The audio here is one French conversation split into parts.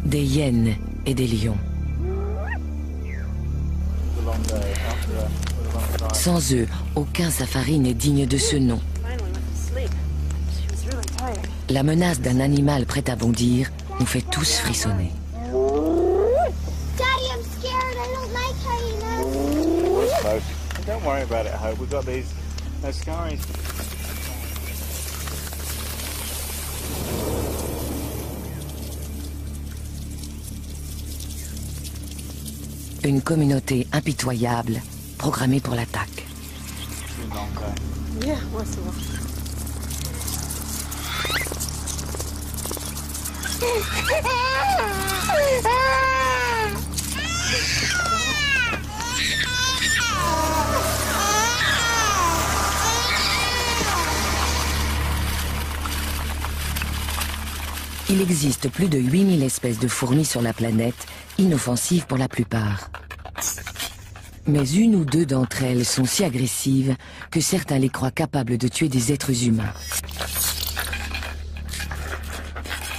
des hyènes et des lions. Sans eux, aucun safari n'est digne de ce nom. La menace d'un animal prêt à bondir nous fait tous frissonner. Daddy, I'm scared. I don't like hyenas. Don't worry about it, Hope. We've got these scaries. Une communauté impitoyable, programmée pour l'attaque. Yeah, once in a while. Il existe plus de 8000 espèces de fourmis sur la planète, inoffensives pour la plupart. Mais une ou deux d'entre elles sont si agressives que certains les croient capables de tuer des êtres humains.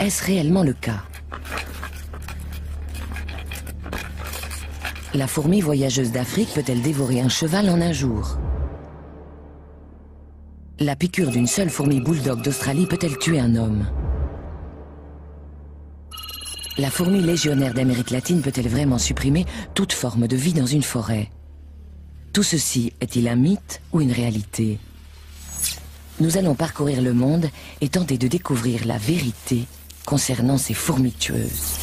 Est-ce réellement le cas? La fourmi voyageuse d'Afrique peut-elle dévorer un cheval en un jour? La piqûre d'une seule fourmi bulldog d'Australie peut-elle tuer un homme? La fourmi légionnaire d'Amérique latine peut-elle vraiment supprimer toute forme de vie dans une forêt? Tout ceci est-il un mythe ou une réalité? Nous allons parcourir le monde et tenter de découvrir la vérité concernant ces fourmis tueuses.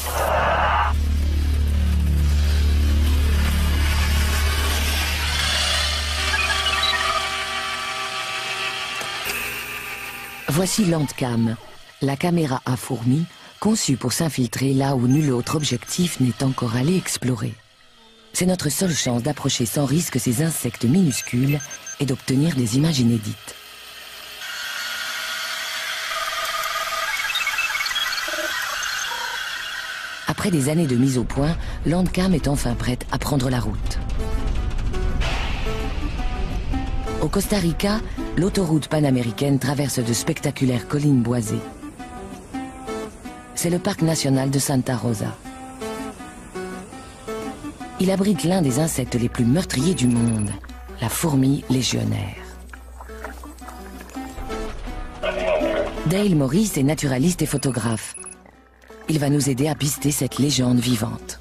Voici Landcam, la caméra à fourmis conçue pour s'infiltrer là où nul autre objectif n'est encore allé explorer. C'est notre seule chance d'approcher sans risque ces insectes minuscules et d'obtenir des images inédites. Après des années de mise au point, Landcam est enfin prête à prendre la route. Au Costa Rica, l'autoroute panaméricaine traverse de spectaculaires collines boisées. C'est le parc national de Santa Rosa. Il abrite l'un des insectes les plus meurtriers du monde, la fourmi légionnaire. Dale Morris est naturaliste et photographe. Il va nous aider à pister cette légende vivante.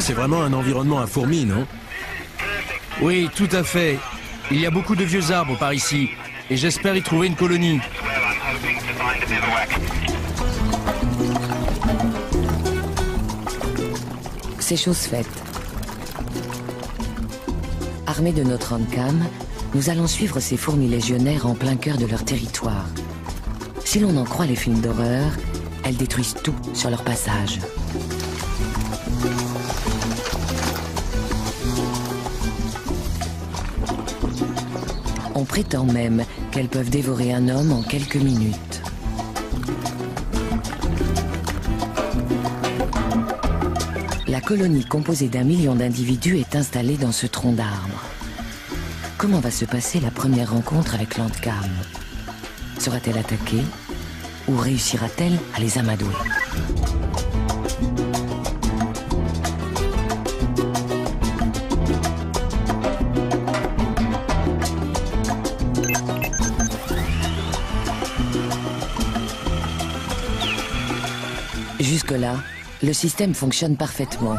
C'est vraiment un environnement à fourmis, non? Oui, tout à fait. Il y a beaucoup de vieux arbres par ici, et j'espère y trouver une colonie. C'est chose faite. Armés de notre Landcam, nous allons suivre ces fourmis légionnaires en plein cœur de leur territoire. Si l'on en croit les films d'horreur, elles détruisent tout sur leur passage. On prétend même qu'elles peuvent dévorer un homme en quelques minutes. La colonie composée d'1 million d'individus est installée dans ce tronc d'arbre. Comment va se passer la première rencontre avec Landcam? Sera-t-elle attaquée ou réussira-t-elle à les amadouer? Jusque-là, le système fonctionne parfaitement.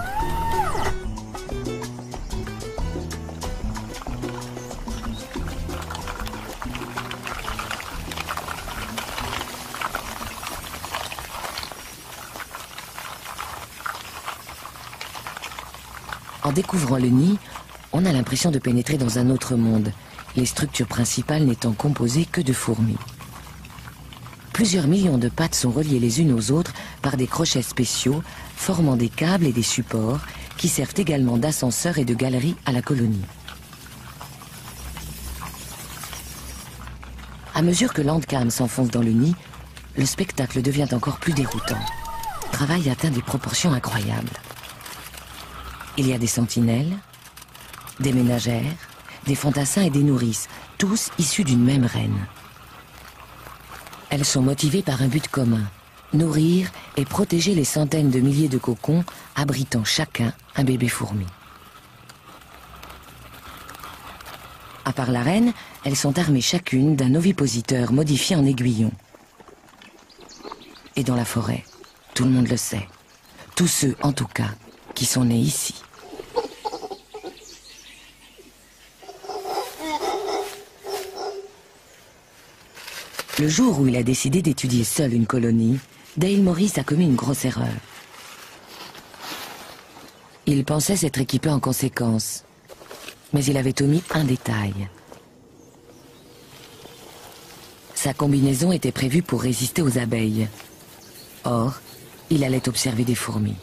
En découvrant le nid, on a l'impression de pénétrer dans un autre monde, les structures principales n'étant composées que de fourmis. Plusieurs millions de pattes sont reliées les unes aux autres par des crochets spéciaux, formant des câbles et des supports qui servent également d'ascenseur et de galerie à la colonie. À mesure que Landcam s'enfonce dans le nid, le spectacle devient encore plus déroutant. Le travail atteint des proportions incroyables. Il y a des sentinelles, des ménagères, des fantassins et des nourrices, tous issus d'une même reine. Elles sont motivées par un but commun, nourrir et protéger les centaines de milliers de cocons abritant chacun un bébé fourmi. À part la reine, elles sont armées chacune d'un ovipositeur modifié en aiguillon. Et dans la forêt, tout le monde le sait, tous ceux en tout cas qui sont nés ici. Le jour où il a décidé d'étudier seul une colonie, Dale Morris a commis une grosse erreur. Il pensait s'être équipé en conséquence, mais il avait omis un détail. Sa combinaison était prévue pour résister aux abeilles. Or, il allait observer des fourmis.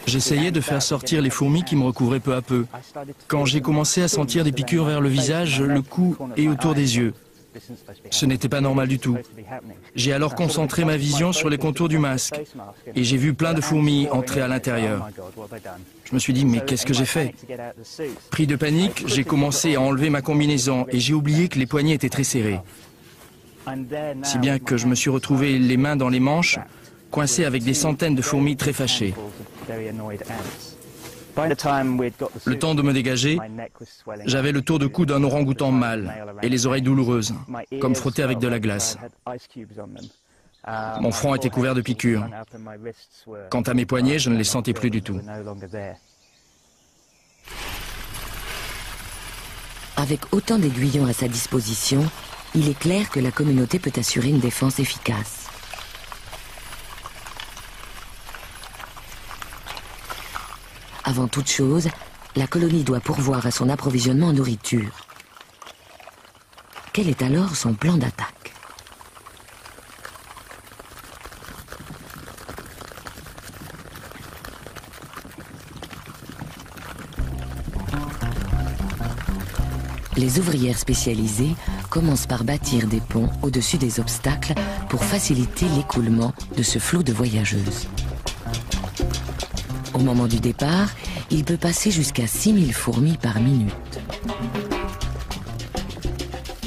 J'essayais de faire sortir les fourmis qui me recouvraient peu à peu. Quand j'ai commencé à sentir des piqûres vers le visage, le cou et autour des yeux. Ce n'était pas normal du tout. J'ai alors concentré ma vision sur les contours du masque et j'ai vu plein de fourmis entrer à l'intérieur. Je me suis dit, mais qu'est-ce que j'ai fait? Pris de panique, j'ai commencé à enlever ma combinaison et j'ai oublié que les poignets étaient très serrés. Si bien que je me suis retrouvé les mains dans les manches, coincé avec des centaines de fourmis très fâchées. Le temps de me dégager, j'avais le tour de cou d'un orang-outan mâle et les oreilles douloureuses, comme frottées avec de la glace. Mon front était couvert de piqûres. Quant à mes poignets, je ne les sentais plus du tout. Avec autant d'aiguillons à sa disposition, il est clair que la communauté peut assurer une défense efficace. Avant toute chose, la colonie doit pourvoir à son approvisionnement en nourriture. Quel est alors son plan d'attaque? Les ouvrières spécialisées commencent par bâtir des ponts au-dessus des obstacles pour faciliter l'écoulement de ce flot de voyageuses. Au moment du départ, il peut passer jusqu'à 6000 fourmis par minute.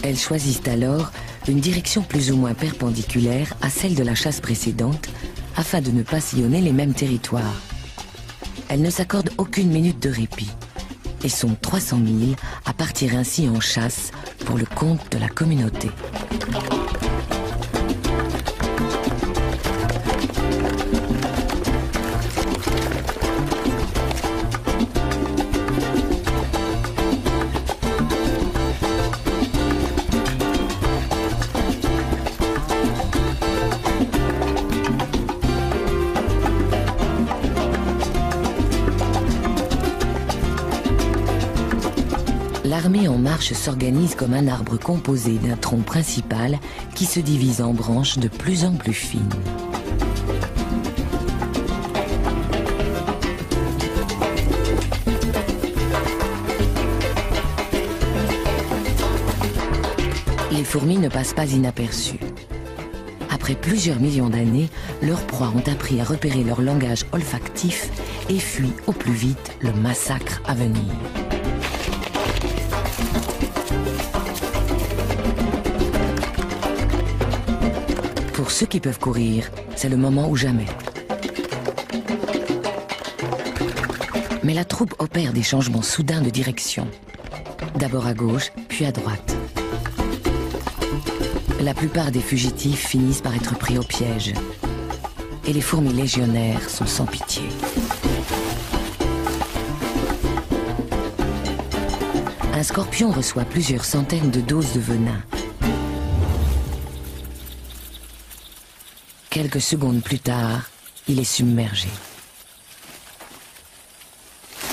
Elles choisissent alors une direction plus ou moins perpendiculaire à celle de la chasse précédente, afin de ne pas sillonner les mêmes territoires. Elles ne s'accordent aucune minute de répit, et sont 300 000 à partir ainsi en chasse pour le compte de la communauté. L'armée en marche s'organise comme un arbre composé d'un tronc principal qui se divise en branches de plus en plus fines. Les fourmis ne passent pas inaperçues. Après plusieurs millions d'années, leurs proies ont appris à repérer leur langage olfactif et fuient au plus vite le massacre à venir. Pour ceux qui peuvent courir, c'est le moment ou jamais. Mais la troupe opère des changements soudains de direction. D'abord à gauche, puis à droite. La plupart des fugitifs finissent par être pris au piège. Et les fourmis légionnaires sont sans pitié. Un scorpion reçoit plusieurs centaines de doses de venin. Quelques secondes plus tard, il est submergé.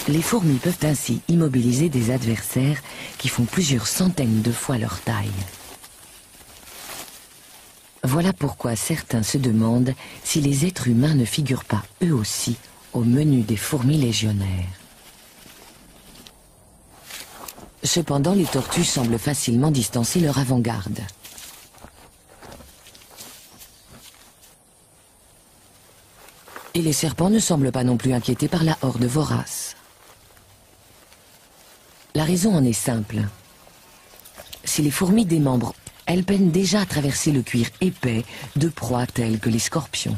Les fourmis peuvent ainsi immobiliser des adversaires qui font plusieurs centaines de fois leur taille. Voilà pourquoi certains se demandent si les êtres humains ne figurent pas eux aussi au menu des fourmis légionnaires. Cependant, les tortues semblent facilement distancer leur avant-garde. Et les serpents ne semblent pas non plus inquiétés par la horde vorace. La raison en est simple. Si les fourmis démembrent, elles peinent déjà à traverser le cuir épais de proies telles que les scorpions.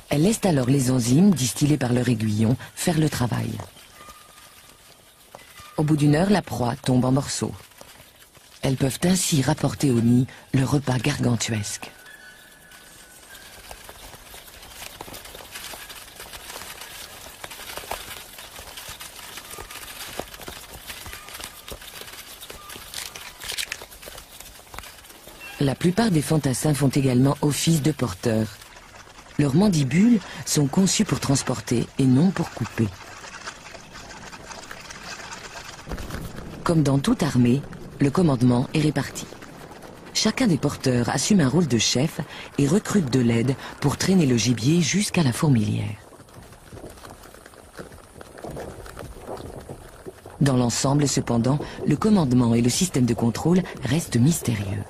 Elles laissent alors les enzymes, distillées par leur aiguillon, faire le travail. Au bout d'une heure, la proie tombe en morceaux. Elles peuvent ainsi rapporter au nid le repas gargantuesque. La plupart des fantassins font également office de porteurs. Leurs mandibules sont conçues pour transporter et non pour couper. Comme dans toute armée, le commandement est réparti. Chacun des porteurs assume un rôle de chef et recrute de l'aide pour traîner le gibier jusqu'à la fourmilière. Dans l'ensemble, cependant, le commandement et le système de contrôle restent mystérieux.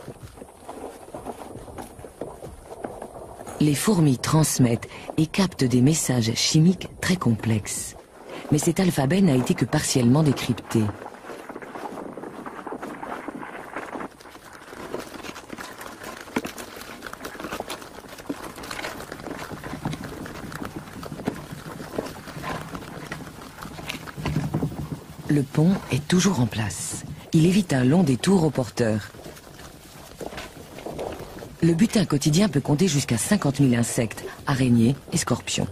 Les fourmis transmettent et captent des messages chimiques très complexes. Mais cet alphabet n'a été que partiellement décrypté. Le pont est toujours en place. Il évite un long détour aux porteurs. Le butin quotidien peut compter jusqu'à 50 000 insectes, araignées et scorpions.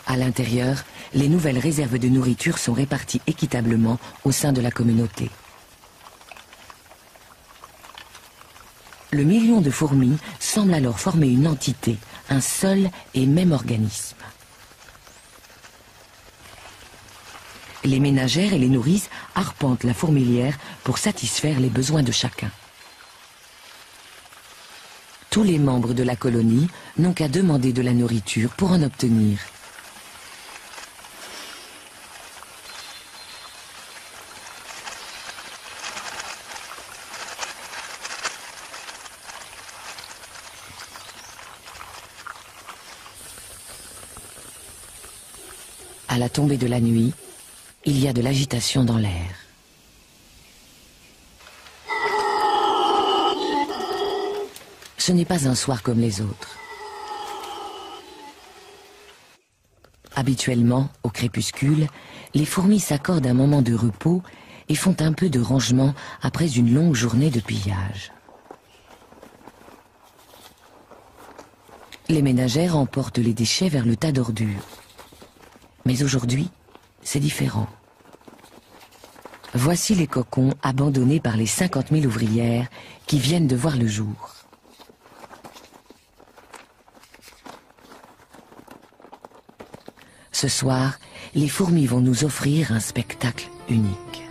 À l'intérieur, les nouvelles réserves de nourriture sont réparties équitablement au sein de la communauté. Le million de fourmis semble alors former une entité, un seul et même organisme. Les ménagères et les nourrices arpentent la fourmilière pour satisfaire les besoins de chacun. Tous les membres de la colonie n'ont qu'à demander de la nourriture pour en obtenir. À la tombée de la nuit, il y a de l'agitation dans l'air. Ce n'est pas un soir comme les autres. Habituellement, au crépuscule, les fourmis s'accordent un moment de repos et font un peu de rangement après une longue journée de pillage. Les ménagères emportent les déchets vers le tas d'ordures. Mais aujourd'hui, c'est différent. Voici les cocons abandonnés par les 50 000 ouvrières qui viennent de voir le jour. Ce soir, les fourmis vont nous offrir un spectacle unique.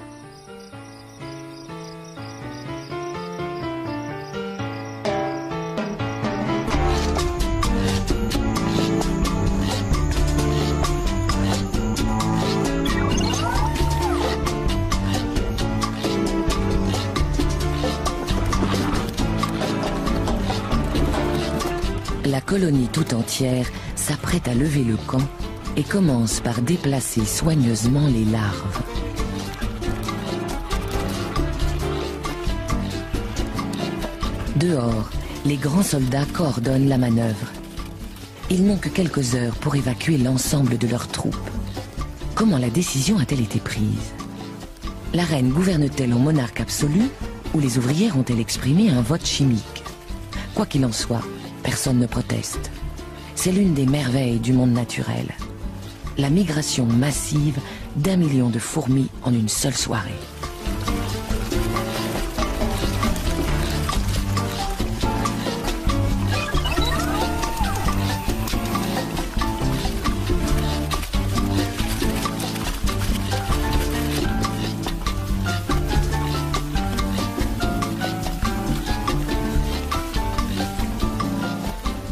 La colonie tout entière s'apprête à lever le camp et commence par déplacer soigneusement les larves. Dehors, les grands soldats coordonnent la manœuvre. Ils n'ont que quelques heures pour évacuer l'ensemble de leurs troupes. Comment la décision a-t-elle été prise? La reine gouverne-t-elle en monarque absolu ou les ouvrières ont-elles exprimé un vote chimique? Quoi qu'il en soit, personne ne proteste. C'est l'une des merveilles du monde naturel. La migration massive d'1 million de fourmis en une seule soirée.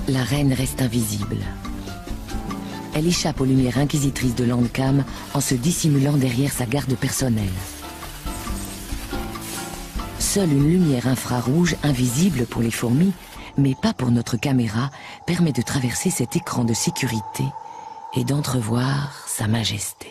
La reine reste invisible. Elle échappe aux lumières inquisitrices de Landcam en se dissimulant derrière sa garde personnelle. Seule une lumière infrarouge, invisible pour les fourmis, mais pas pour notre caméra, permet de traverser cet écran de sécurité et d'entrevoir sa majesté.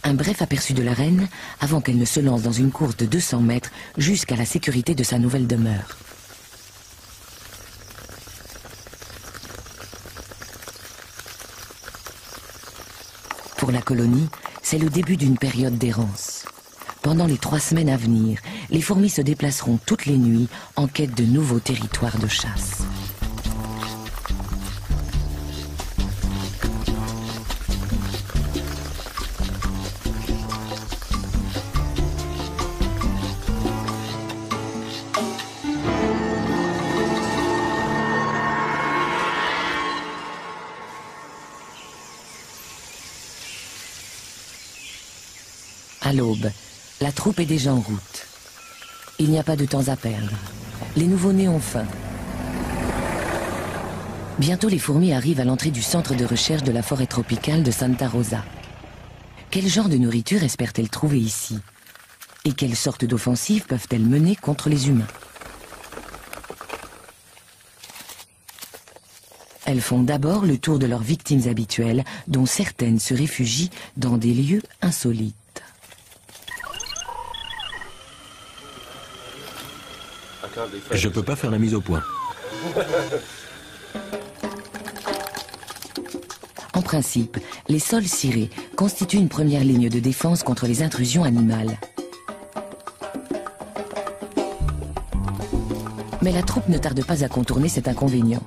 Un bref aperçu de la reine avant qu'elle ne se lance dans une course de 200 mètres jusqu'à la sécurité de sa nouvelle demeure. Pour la colonie, c'est le début d'une période d'errance. Pendant les 3 semaines à venir, les fourmis se déplaceront toutes les nuits en quête de nouveaux territoires de chasse. À l'aube, la troupe est déjà en route. Il n'y a pas de temps à perdre. Les nouveau-nés ont faim. Bientôt, les fourmis arrivent à l'entrée du centre de recherche de la forêt tropicale de Santa Rosa. Quel genre de nourriture espèrent-elles trouver ici? Et quelles sortes d'offensives peuvent-elles mener contre les humains? Elles font d'abord le tour de leurs victimes habituelles, dont certaines se réfugient dans des lieux insolites. Je peux pas faire la mise au point. En principe, les sols cirés constituent une première ligne de défense contre les intrusions animales. Mais la troupe ne tarde pas à contourner cet inconvénient.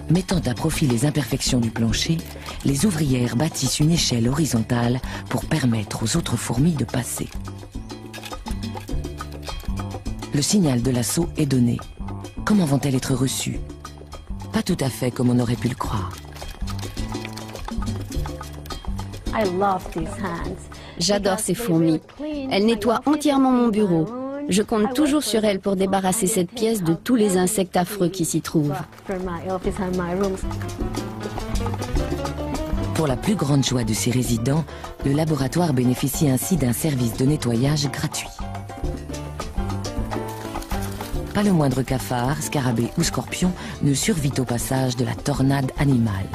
Mettant à profit les imperfections du plancher, les ouvrières bâtissent une échelle horizontale pour permettre aux autres fourmis de passer. Le signal de l'assaut est donné. Comment vont-elles être reçues? Pas tout à fait comme on aurait pu le croire. J'adore ces fourmis. Elles nettoient entièrement mon bureau. Je compte toujours sur elles pour débarrasser cette pièce de tous les insectes affreux qui s'y trouvent. Pour la plus grande joie de ses résidents, le laboratoire bénéficie ainsi d'un service de nettoyage gratuit. Pas le moindre cafard, scarabée ou scorpion ne survit au passage de la tornade animale.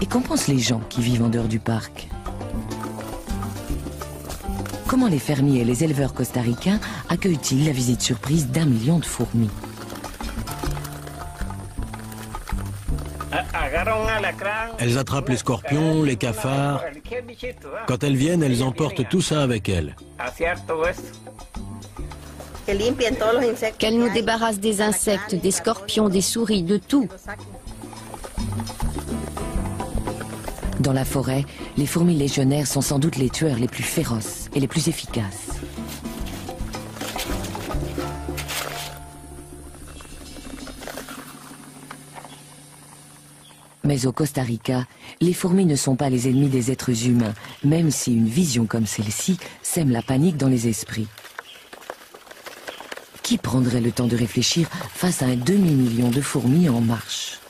Et qu'en pensent les gens qui vivent en dehors du parc? Comment les fermiers et les éleveurs costaricains accueillent-ils la visite surprise d'1 million de fourmis? Elles attrapent les scorpions, les cafards. Quand elles viennent, elles emportent tout ça avec elles. Qu'elles nous débarrassent des insectes, des scorpions, des souris, de tout. Dans la forêt, les fourmis légionnaires sont sans doute les tueurs les plus féroces et les plus efficaces. Mais au Costa Rica, les fourmis ne sont pas les ennemis des êtres humains, même si une vision comme celle-ci sème la panique dans les esprits. Qui prendrait le temps de réfléchir face à un demi-million de fourmis en marche?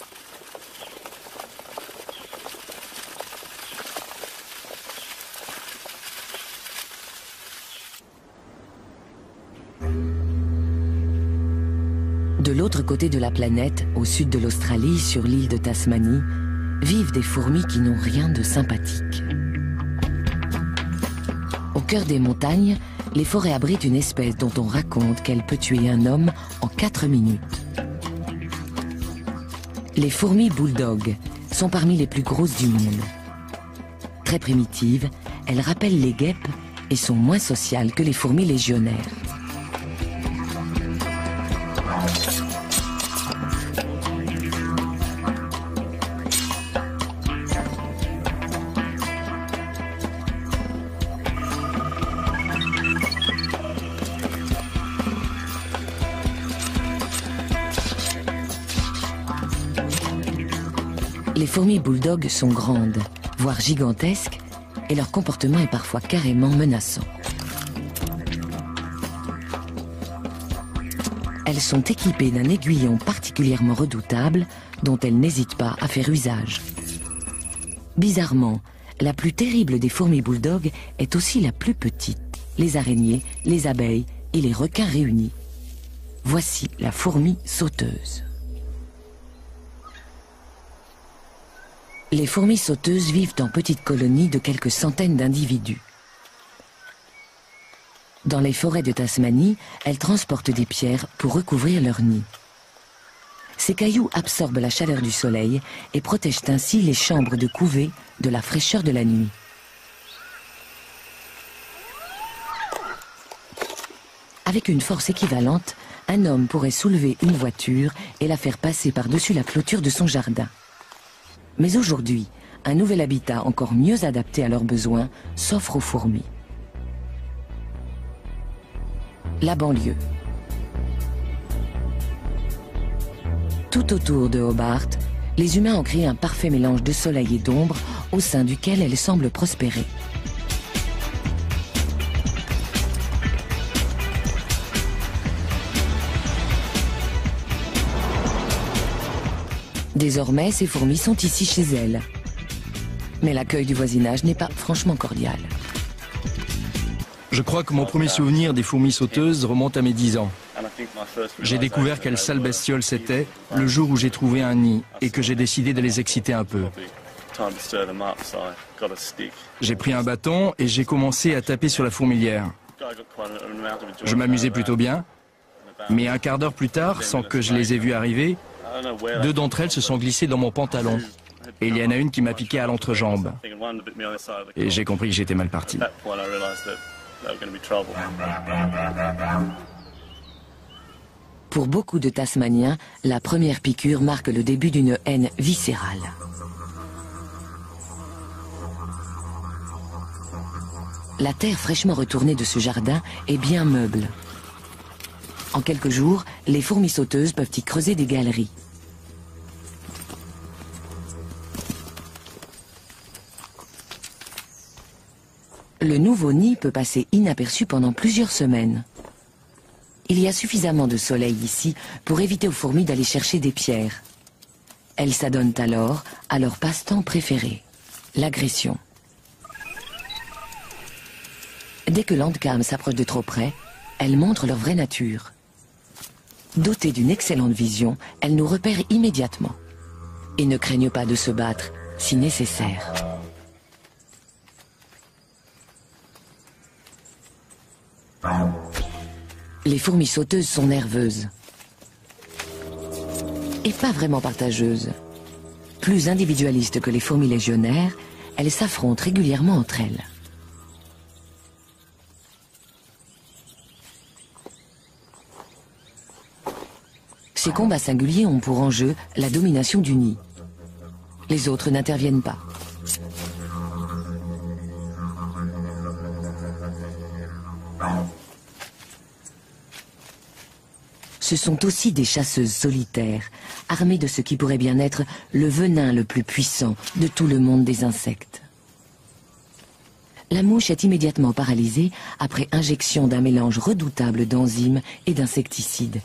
De l'autre côté de la planète, au sud de l'Australie, sur l'île de Tasmanie, vivent des fourmis qui n'ont rien de sympathique. Au cœur des montagnes, les forêts abritent une espèce dont on raconte qu'elle peut tuer un homme en 4 minutes. Les fourmis bulldog sont parmi les plus grosses du monde. Très primitives, elles rappellent les guêpes et sont moins sociales que les fourmis légionnaires. Les fourmis bulldogs sont grandes, voire gigantesques, et leur comportement est parfois carrément menaçant. Elles sont équipées d'un aiguillon particulièrement redoutable dont elles n'hésitent pas à faire usage. Bizarrement, la plus terrible des fourmis bulldogs est aussi la plus petite, les araignées, les abeilles et les requins réunis. Voici la fourmi sauteuse. Les fourmis sauteuses vivent en petites colonies de quelques centaines d'individus. Dans les forêts de Tasmanie, elles transportent des pierres pour recouvrir leur nid. Ces cailloux absorbent la chaleur du soleil et protègent ainsi les chambres de couvée de la fraîcheur de la nuit. Avec une force équivalente, un homme pourrait soulever une voiture et la faire passer par-dessus la clôture de son jardin. Mais aujourd'hui, un nouvel habitat encore mieux adapté à leurs besoins s'offre aux fourmis. La banlieue. Tout autour de Hobart, les humains ont créé un parfait mélange de soleil et d'ombre au sein duquel elles semblent prospérer. Désormais, ces fourmis sont ici chez elles. Mais l'accueil du voisinage n'est pas franchement cordial. Je crois que mon premier souvenir des fourmis sauteuses remonte à mes 10 ans. J'ai découvert quelle sale bestiole c'était le jour où j'ai trouvé un nid et que j'ai décidé de les exciter un peu. J'ai pris un bâton et j'ai commencé à taper sur la fourmilière. Je m'amusais plutôt bien, mais un quart d'heure plus tard, sans que je les ai vues arriver, 2 d'entre elles se sont glissées dans mon pantalon. Et il y en a une qui m'a piqué à l'entrejambe. Et j'ai compris que j'étais mal parti. Pour beaucoup de Tasmaniens, la première piqûre marque le début d'une haine viscérale. La terre fraîchement retournée de ce jardin est bien meuble. En quelques jours, les fourmis sauteuses peuvent y creuser des galeries. Le nouveau nid peut passer inaperçu pendant plusieurs semaines. Il y a suffisamment de soleil ici pour éviter aux fourmis d'aller chercher des pierres. Elles s'adonnent alors à leur passe-temps préféré, l'agression. Dès que l'Andcam s'approche de trop près, elles montrent leur vraie nature. Dotées d'une excellente vision, elles nous repèrent immédiatement et ne craignent pas de se battre si nécessaire. Les fourmis sauteuses sont nerveuses et pas vraiment partageuses. Plus individualistes que les fourmis légionnaires, elles s'affrontent régulièrement entre elles. Ces combats singuliers ont pour enjeu la domination du nid. Les autres n'interviennent pas. Ce sont aussi des chasseuses solitaires, armées de ce qui pourrait bien être le venin le plus puissant de tout le monde des insectes. La mouche est immédiatement paralysée après injection d'un mélange redoutable d'enzymes et d'insecticides.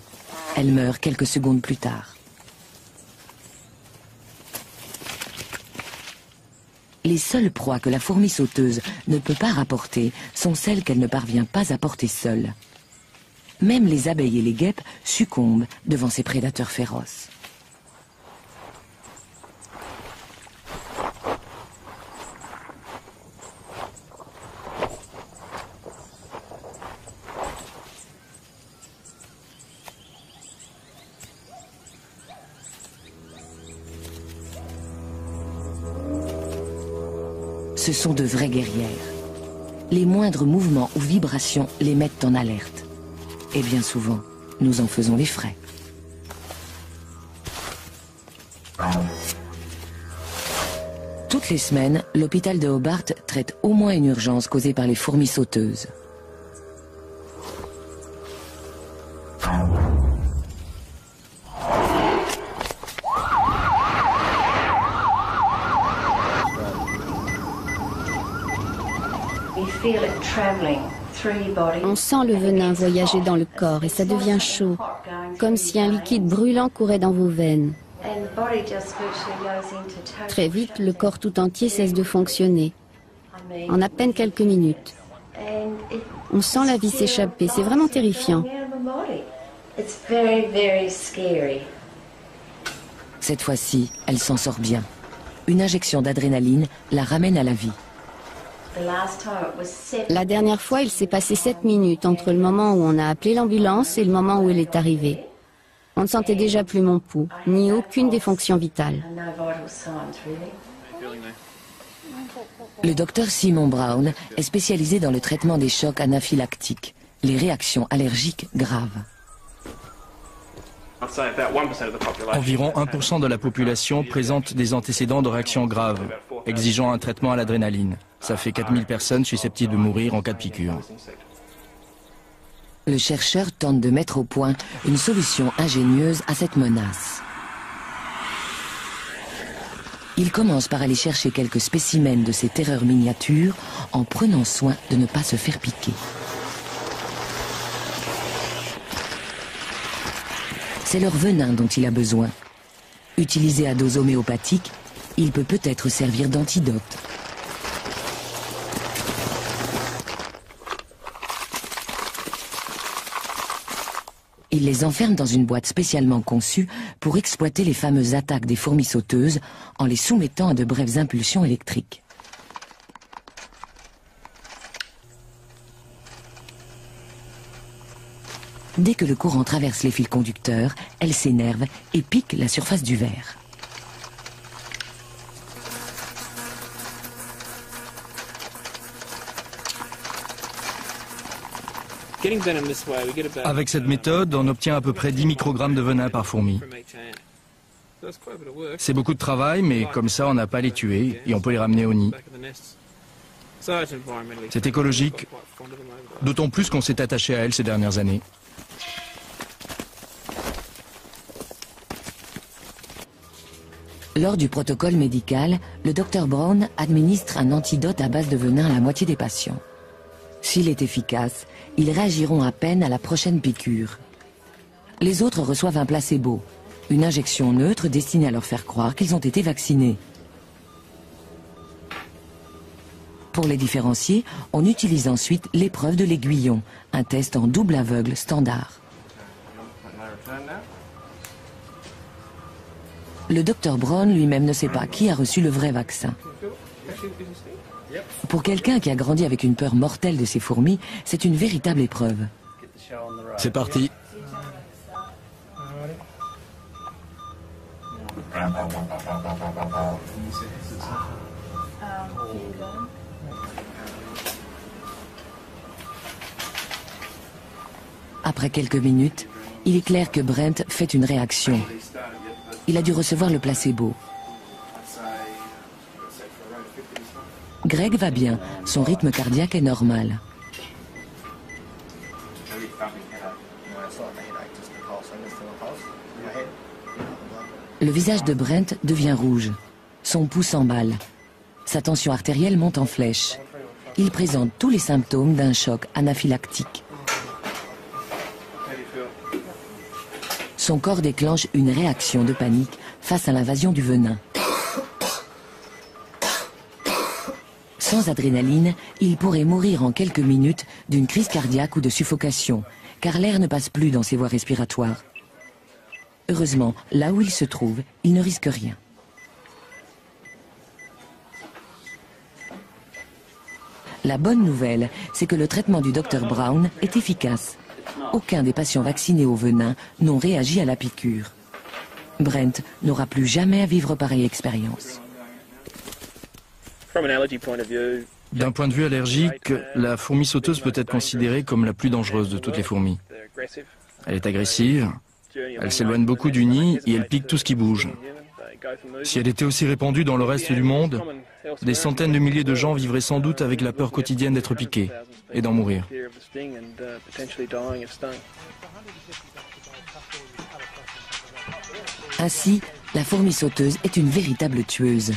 Elle meurt quelques secondes plus tard. Les seules proies que la fourmi sauteuse ne peut pas rapporter sont celles qu'elle ne parvient pas à porter seule. Même les abeilles et les guêpes succombent devant ces prédateurs féroces. Ce sont de vraies guerrières. Les moindres mouvements ou vibrations les mettent en alerte. Et bien souvent, nous en faisons les frais. Toutes les semaines, l'hôpital de Hobart traite au moins une urgence causée par les fourmis sauteuses. On sent le venin voyager dans le corps et ça devient chaud, comme si un liquide brûlant courait dans vos veines. Très vite, le corps tout entier cesse de fonctionner, en à peine quelques minutes. On sent la vie s'échapper, c'est vraiment terrifiant. Cette fois-ci, elle s'en sort bien. Une injection d'adrénaline la ramène à la vie. La dernière fois, il s'est passé 7 minutes entre le moment où on a appelé l'ambulance et le moment où elle est arrivée. On ne sentait déjà plus mon pouls, ni aucune des fonctions vitales. Le docteur Simon Brown est spécialisé dans le traitement des chocs anaphylactiques, les réactions allergiques graves. Environ 1% de la population présente des antécédents de réactions graves, exigeant un traitement à l'adrénaline. Ça fait 4000 personnes susceptibles de mourir en cas de piqûre. Le chercheur tente de mettre au point une solution ingénieuse à cette menace. Il commence par aller chercher quelques spécimens de ces terreurs miniatures en prenant soin de ne pas se faire piquer. C'est leur venin dont il a besoin. Utilisé à dose homéopathique, il peut peut-être servir d'antidote. Il les enferme dans une boîte spécialement conçue pour exploiter les fameuses attaques des fourmis sauteuses en les soumettant à de brèves impulsions électriques. Dès que le courant traverse les fils conducteurs, elles s'énervent et piquent la surface du verre. Avec cette méthode, on obtient à peu près 10 microgrammes de venin par fourmi. C'est beaucoup de travail, mais comme ça, on n'a pas à les tuer et on peut les ramener au nid. C'est écologique, d'autant plus qu'on s'est attaché à elles ces dernières années. Lors du protocole médical, le Dr Brown administre un antidote à base de venin à la moitié des patients. S'il est efficace, ils réagiront à peine à la prochaine piqûre. Les autres reçoivent un placebo, une injection neutre destinée à leur faire croire qu'ils ont été vaccinés. Pour les différencier, on utilise ensuite l'épreuve de l'aiguillon, un test en double aveugle standard. Le Dr Brown lui-même ne sait pas qui a reçu le vrai vaccin. Pour quelqu'un qui a grandi avec une peur mortelle de ces fourmis, c'est une véritable épreuve. C'est parti. Après quelques minutes, il est clair que Brent fait une réaction. Il a dû recevoir le placebo. Greg va bien, son rythme cardiaque est normal. Le visage de Brent devient rouge. Son pouls s'emballe. Sa tension artérielle monte en flèche. Il présente tous les symptômes d'un choc anaphylactique. Son corps déclenche une réaction de panique face à l'invasion du venin. Sans adrénaline, il pourrait mourir en quelques minutes d'une crise cardiaque ou de suffocation, car l'air ne passe plus dans ses voies respiratoires. Heureusement, là où il se trouve, il ne risque rien. La bonne nouvelle, c'est que le traitement du Dr Brown est efficace. Aucun des patients vaccinés au venin n'ont réagi à la piqûre. Brent n'aura plus jamais à vivre pareille expérience. D'un point de vue allergique, la fourmi sauteuse peut être considérée comme la plus dangereuse de toutes les fourmis. Elle est agressive, elle s'éloigne beaucoup du nid et elle pique tout ce qui bouge. Si elle était aussi répandue dans le reste du monde, des centaines de milliers de gens vivraient sans doute avec la peur quotidienne d'être piqués et d'en mourir. Ainsi, la fourmi sauteuse est une véritable tueuse.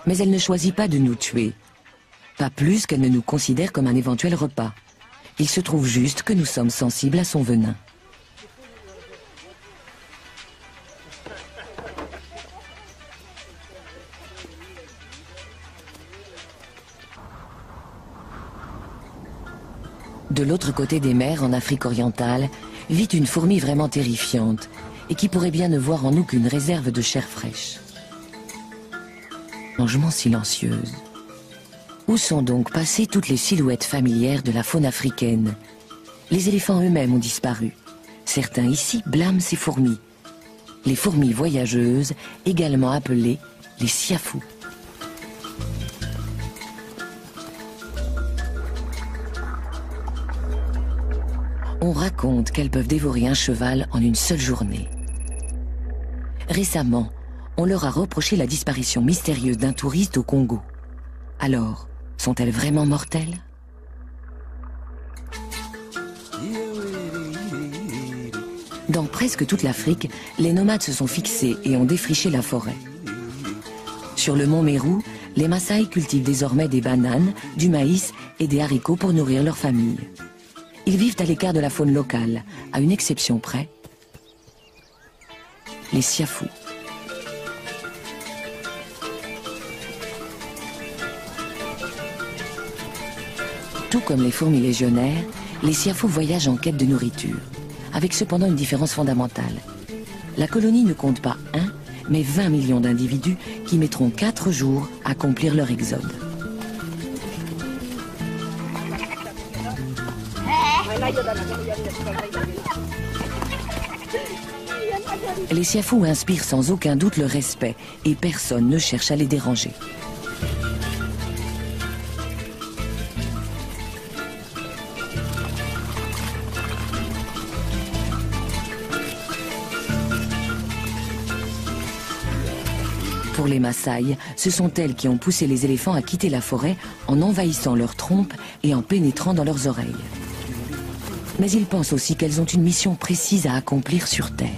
Mais elle ne choisit pas de nous tuer. Pas plus qu'elle ne nous considère comme un éventuel repas. Il se trouve juste que nous sommes sensibles à son venin. De l'autre côté des mers, en Afrique orientale, vit une fourmi vraiment terrifiante et qui pourrait bien ne voir en nous qu'une réserve de chair fraîche. Rangement silencieuse. Où sont donc passées toutes les silhouettes familières de la faune africaine? Les éléphants eux-mêmes ont disparu. Certains ici blâment ces fourmis. Les fourmis voyageuses, également appelées les siafous. On raconte qu'elles peuvent dévorer un cheval en une seule journée. Récemment, on leur a reproché la disparition mystérieuse d'un touriste au Congo. Alors, sont-elles vraiment mortelles? Dans presque toute l'Afrique, les nomades se sont fixés et ont défriché la forêt. Sur le mont Meru, les Maasai cultivent désormais des bananes, du maïs et des haricots pour nourrir leur famille. Ils vivent à l'écart de la faune locale, à une exception près, les siafous. Tout comme les fourmis légionnaires, les siafous voyagent en quête de nourriture, avec cependant une différence fondamentale. La colonie ne compte pas 1, mais 20 millions d'individus qui mettront 4 jours à accomplir leur exode. Les siafous inspirent sans aucun doute le respect et personne ne cherche à les déranger. Pour les Maasai, ce sont elles qui ont poussé les éléphants à quitter la forêt en envahissant leurs trompes et en pénétrant dans leurs oreilles. Mais ils pensent aussi qu'elles ont une mission précise à accomplir sur Terre.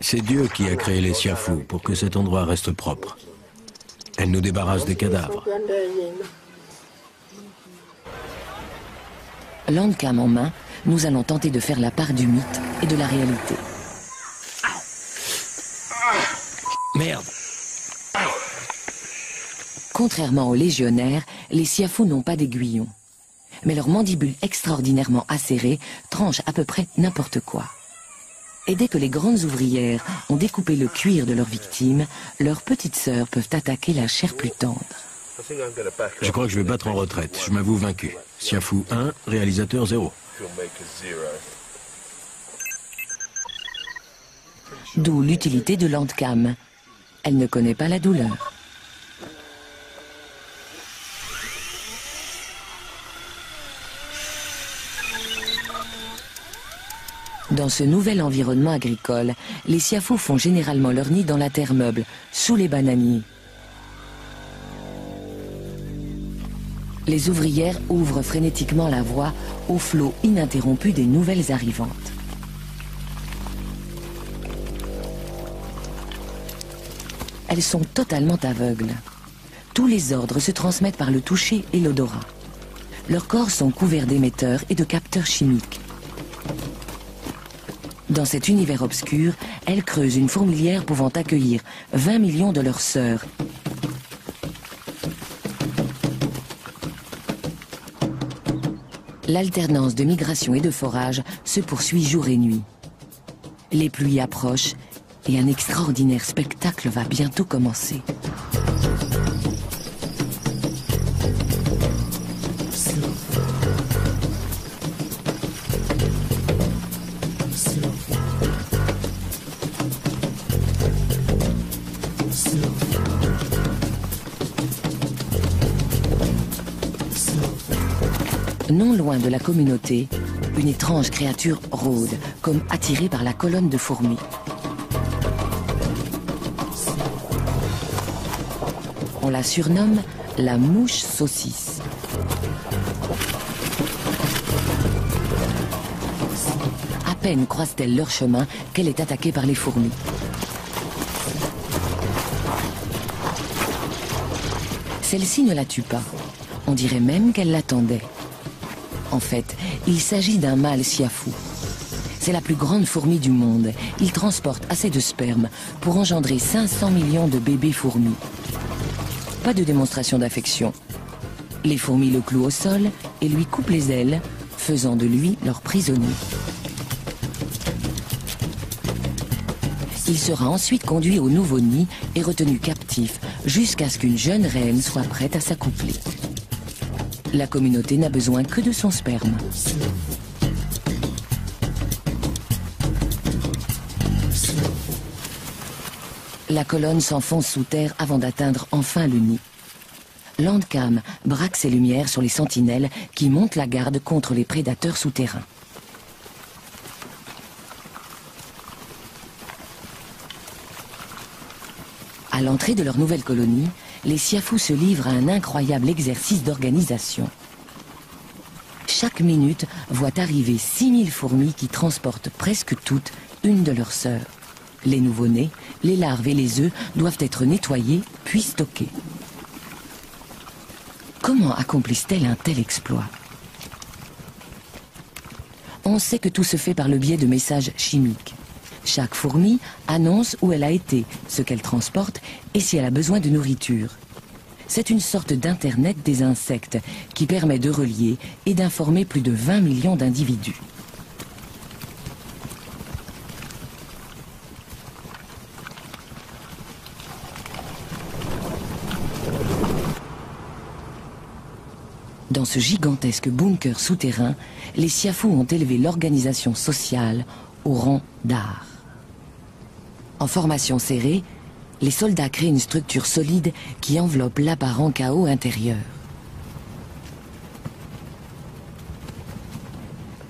C'est Dieu qui a créé les siafous pour que cet endroit reste propre. Elle nous débarrasse des cadavres. Landcam en main, nous allons tenter de faire la part du mythe et de la réalité. Merde! Contrairement aux légionnaires, les siafous n'ont pas d'aiguillon. Mais leurs mandibules extraordinairement acérées tranchent à peu près n'importe quoi. Et dès que les grandes ouvrières ont découpé le cuir de leurs victimes, leurs petites sœurs peuvent attaquer la chair plus tendre. Je crois que je vais battre en retraite. Je m'avoue vaincu. Siafou 1, réalisateur 0. D'où l'utilité de Landcam. Elle ne connaît pas la douleur. Dans ce nouvel environnement agricole, les siafous font généralement leur nid dans la terre meuble, sous les bananiers. Les ouvrières ouvrent frénétiquement la voie au flot ininterrompu des nouvelles arrivantes. Elles sont totalement aveugles. Tous les ordres se transmettent par le toucher et l'odorat. Leurs corps sont couverts d'émetteurs et de capteurs chimiques. Dans cet univers obscur, elles creusent une fourmilière pouvant accueillir 20 millions de leurs sœurs. L'alternance de migration et de forage se poursuit jour et nuit. Les pluies approchent et un extraordinaire spectacle va bientôt commencer. Non loin de la communauté, une étrange créature rôde, comme attirée par la colonne de fourmis. On la surnomme la mouche saucisse. À peine croise-t-elle leur chemin qu'elle est attaquée par les fourmis. Celle-ci ne la tue pas. On dirait même qu'elle l'attendait. En fait, il s'agit d'un mâle siafou. C'est la plus grande fourmi du monde. Il transporte assez de sperme pour engendrer 500 millions de bébés fourmis. Pas de démonstration d'affection. Les fourmis le clouent au sol et lui coupent les ailes, faisant de lui leur prisonnier. Il sera ensuite conduit au nouveau nid et retenu captif jusqu'à ce qu'une jeune reine soit prête à s'accoupler. La communauté n'a besoin que de son sperme. La colonne s'enfonce sous terre avant d'atteindre enfin le nid. Landcam braque ses lumières sur les sentinelles qui montent la garde contre les prédateurs souterrains. À l'entrée de leur nouvelle colonie, les siafous se livrent à un incroyable exercice d'organisation. Chaque minute voit arriver 6000 fourmis qui transportent presque toutes une de leurs sœurs. Les nouveau-nés, les larves et les œufs doivent être nettoyés puis stockés. Comment accomplissent-elles un tel exploit? On sait que tout se fait par le biais de messages chimiques. Chaque fourmi annonce où elle a été, ce qu'elle transporte et si elle a besoin de nourriture. C'est une sorte d'internet des insectes qui permet de relier et d'informer plus de 20 millions d'individus. Dans ce gigantesque bunker souterrain, les siafous ont élevé l'organisation sociale au rang d'art. En formation serrée, les soldats créent une structure solide qui enveloppe l'apparent chaos intérieur.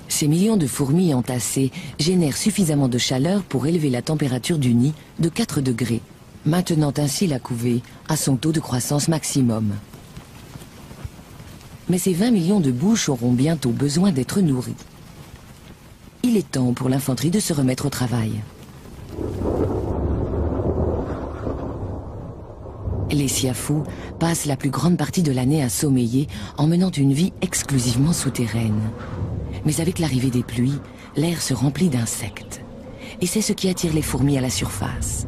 Ces millions de fourmis entassées génèrent suffisamment de chaleur pour élever la température du nid de 4 degrés, maintenant ainsi la couvée à son taux de croissance maximum. Mais ces 20 millions de bouches auront bientôt besoin d'être nourries. Il est temps pour l'infanterie de se remettre au travail. Les siafous passent la plus grande partie de l'année à sommeiller en menant une vie exclusivement souterraine. Mais avec l'arrivée des pluies, l'air se remplit d'insectes. Et c'est ce qui attire les fourmis à la surface.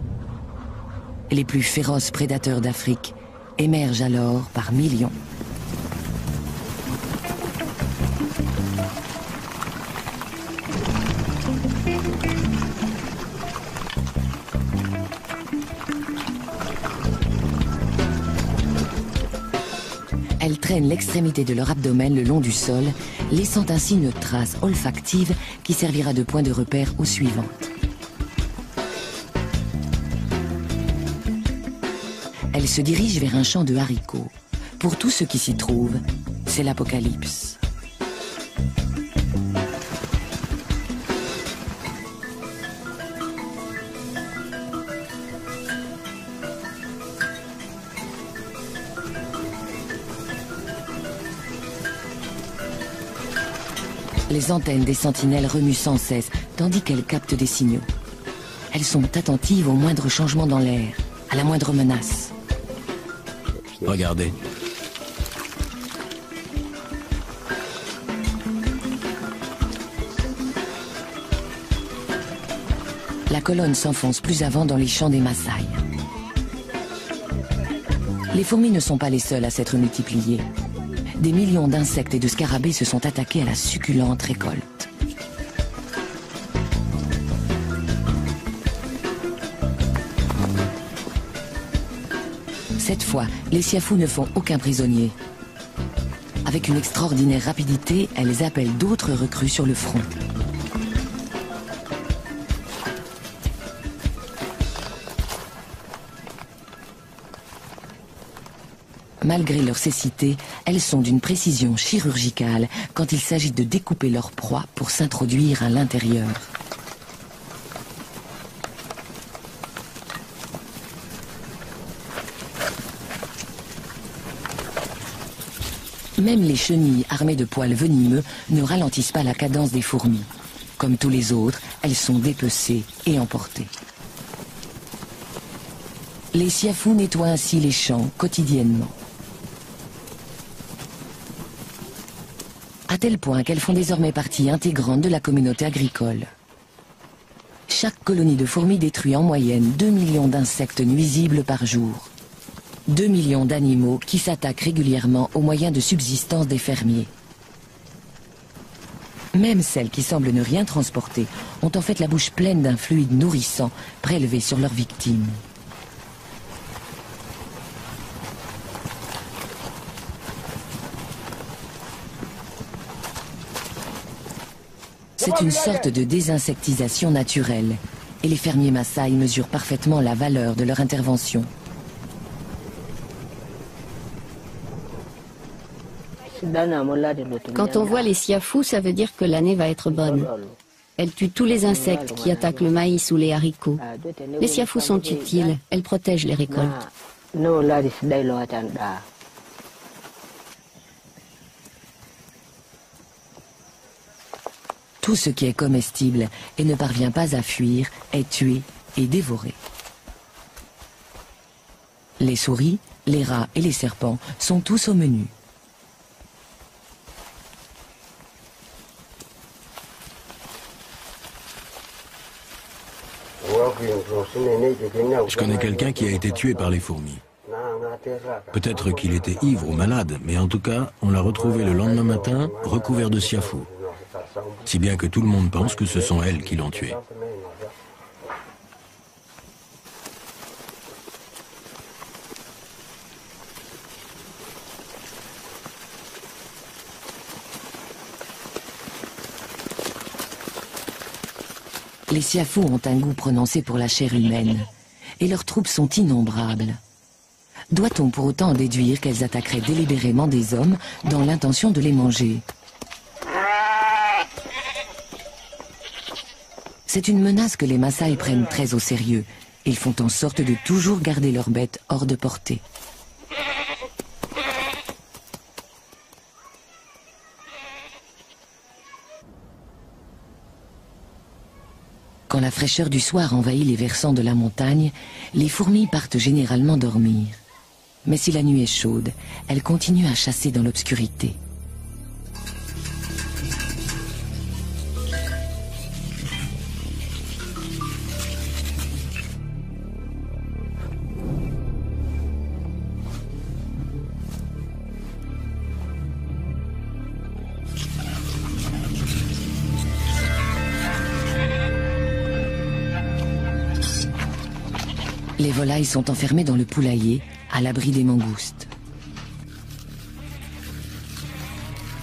Les plus féroces prédateurs d'Afrique émergent alors par millions. Elles traînent l'extrémité de leur abdomen le long du sol, laissant ainsi une trace olfactive qui servira de point de repère aux suivantes. Elles se dirigent vers un champ de haricots. Pour tous ceux qui s'y trouvent, c'est l'apocalypse. Les antennes des sentinelles remuent sans cesse, tandis qu'elles captent des signaux. Elles sont attentives au moindre changement dans l'air, à la moindre menace. Regardez. La colonne s'enfonce plus avant dans les champs des Maasai. Les fourmis ne sont pas les seules à s'être multipliées. Des millions d'insectes et de scarabées se sont attaqués à la succulente récolte. Cette fois, les siafous ne font aucun prisonnier. Avec une extraordinaire rapidité, elles appellent d'autres recrues sur le front. Malgré leur cécité, elles sont d'une précision chirurgicale quand il s'agit de découper leur proie pour s'introduire à l'intérieur. Même les chenilles armées de poils venimeux ne ralentissent pas la cadence des fourmis. Comme tous les autres, elles sont dépecées et emportées. Les siafous nettoient ainsi les champs quotidiennement. tel point qu'elles font désormais partie intégrante de la communauté agricole. Chaque colonie de fourmis détruit en moyenne 2 millions d'insectes nuisibles par jour. 2 millions d'animaux qui s'attaquent régulièrement aux moyens de subsistance des fermiers. Même celles qui semblent ne rien transporter ont en fait la bouche pleine d'un fluide nourrissant prélevé sur leurs victimes. C'est une sorte de désinsectisation naturelle, et les fermiers Maasai mesurent parfaitement la valeur de leur intervention. Quand on voit les siafous, ça veut dire que l'année va être bonne. Elles tuent tous les insectes qui attaquent le maïs ou les haricots. Les siafous sont utiles, elles protègent les récoltes. Tout ce qui est comestible et ne parvient pas à fuir est tué et dévoré. Les souris, les rats et les serpents sont tous au menu. Je connais quelqu'un qui a été tué par les fourmis. Peut-être qu'il était ivre ou malade, mais en tout cas, on l'a retrouvé le lendemain matin, recouvert de siafou. Si bien que tout le monde pense que ce sont elles qui l'ont tué. Les siafous ont un goût prononcé pour la chair humaine, et leurs troupes sont innombrables. Doit-on pour autant déduire qu'elles attaqueraient délibérément des hommes dans l'intention de les manger? C'est une menace que les Maasai prennent très au sérieux. Ils font en sorte de toujours garder leurs bêtes hors de portée. Quand la fraîcheur du soir envahit les versants de la montagne, les fourmis partent généralement dormir. Mais si la nuit est chaude, elles continuent à chasser dans l'obscurité. Les volailles sont enfermées dans le poulailler, à l'abri des mangoustes.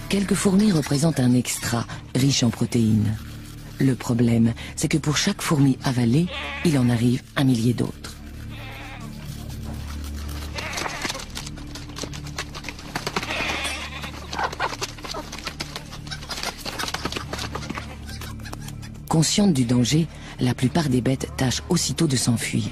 Quelques fourmis représentent un extra, riche en protéines. Le problème, c'est que pour chaque fourmi avalée, il en arrive 1 millier d'autres. Conscientes du danger, la plupart des bêtes tâchent aussitôt de s'enfuir.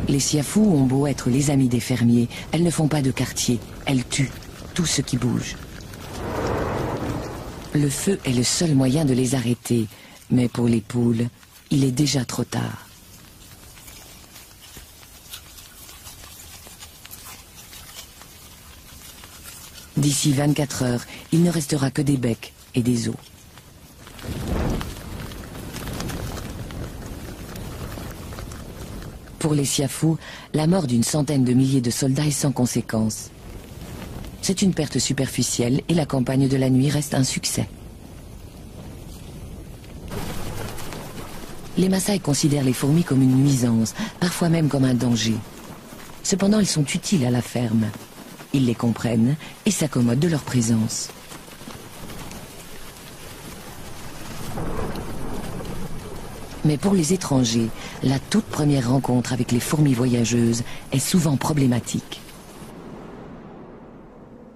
Les siafous ont beau être les amis des fermiers, elles ne font pas de quartier, elles tuent tout ce qui bouge. Le feu est le seul moyen de les arrêter, mais pour les poules, il est déjà trop tard. D'ici 24 heures, il ne restera que des becs et des os. Pour les siafous, la mort d'une centaine de milliers de soldats est sans conséquence. C'est une perte superficielle et la campagne de la nuit reste un succès. Les Maasai considèrent les fourmis comme une nuisance, parfois même comme un danger. Cependant, elles sont utiles à la ferme. Ils les comprennent et s'accommodent de leur présence. Mais pour les étrangers, la toute première rencontre avec les fourmis voyageuses est souvent problématique.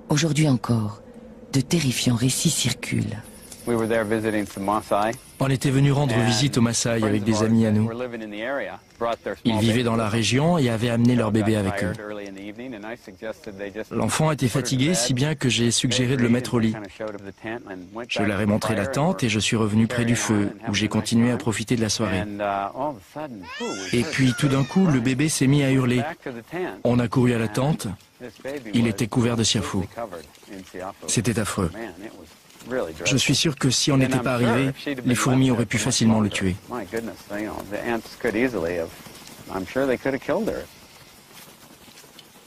Aujourd'hui encore, de terrifiants récits circulent. On était venu rendre visite aux Maasai avec des amis à nous. Ils vivaient dans la région et avaient amené leur bébé avec eux. L'enfant était fatigué, si bien que j'ai suggéré de le mettre au lit. Je leur ai montré la tente et je suis revenu près du feu, où j'ai continué à profiter de la soirée. Et puis tout d'un coup, le bébé s'est mis à hurler. On a couru à la tente. Il était couvert de siafou. C'était affreux. Je suis sûr que si on n'était pas arrivé, les fourmis auraient pu facilement le tuer.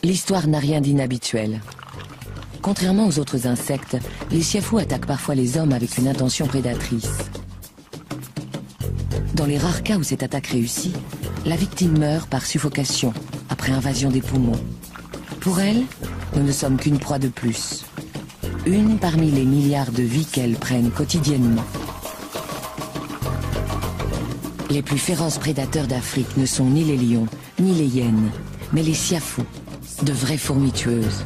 L'histoire n'a rien d'inhabituel. Contrairement aux autres insectes, les siafous attaquent parfois les hommes avec une intention prédatrice. Dans les rares cas où cette attaque réussit, la victime meurt par suffocation, après invasion des poumons. Pour elle, nous ne sommes qu'une proie de plus. Une parmi les milliards de vies qu'elles prennent quotidiennement. Les plus féroces prédateurs d'Afrique ne sont ni les lions, ni les hyènes, mais les siafous, de vraies fourmis tueuses.